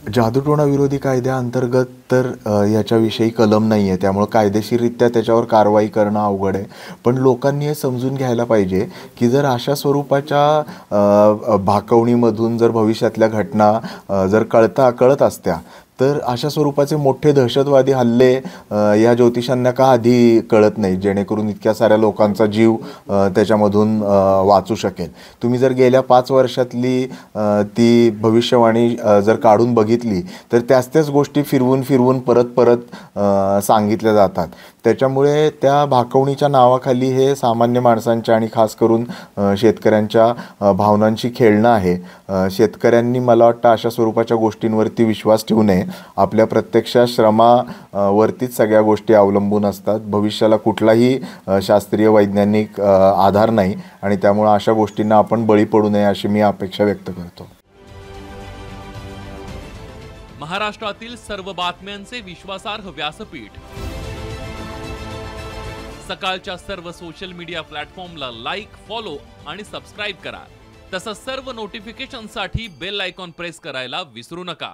जादूटोणा विरोधी कायद्याअंतर्गत तर याच्याविषयी कलम नाही आहे, त्यामुळं कायदेशीररित्या त्याच्यावर कारवाई करणं अवघड आहे. पण लोकांनी हे समजून घ्यायला पाहिजे की जर अशा स्वरूपाच्या भाकवणीमधून जर भविष्यातल्या घटना जर कळत असत्या तर अशा स्वरूपाचे मोठे दहशतवादी हल्ले या ज्योतिषांना का आधी कळत नाही, जेणेकरून इतक्या साऱ्या लोकांचा जीव त्याच्यामधून वाचू शकेल. तुम्ही जर गेल्या 5 वर्षातली ती भविष्यवाणी जर काढून बघितली तर त्याच गोष्टी फिरवून फिरवून परत परत सांगितल्या जातात. त्याच्यामुळे त्या भाकवणीच्या नावाखाली हे सामान्य माणसांच्या आणि खास करून शेतकऱ्यांच्या भावनांशी खेळणं आहे. शेतकऱ्यांनी मला वाटतं अशा स्वरूपाच्या गोष्टींवरती विश्वास ठेवू नये. आपल्या प्रत्यक्ष श्रमावरतीच सगळ्या गोष्टी अवलंबून असतात. भविष्याला कुठलाही शास्त्रीय वैज्ञानिक आधार नाही आणि त्यामुळे अशा गोष्टींना आपण बळी पडू नये अशी मी अपेक्षा व्यक्त करतो. महाराष्ट्रातील सर्व बातम्यांचे विश्वासार्ह व्यासपीठ. सकाळच्या सर्व सोशल मीडिया प्लॅटफॉर्मला लाईक, फॉलो आणि सबस्क्राईब करा. तसंच सर्व नोटिफिकेशनसाठी बेल आयकॉन प्रेस करायला विसरू नका.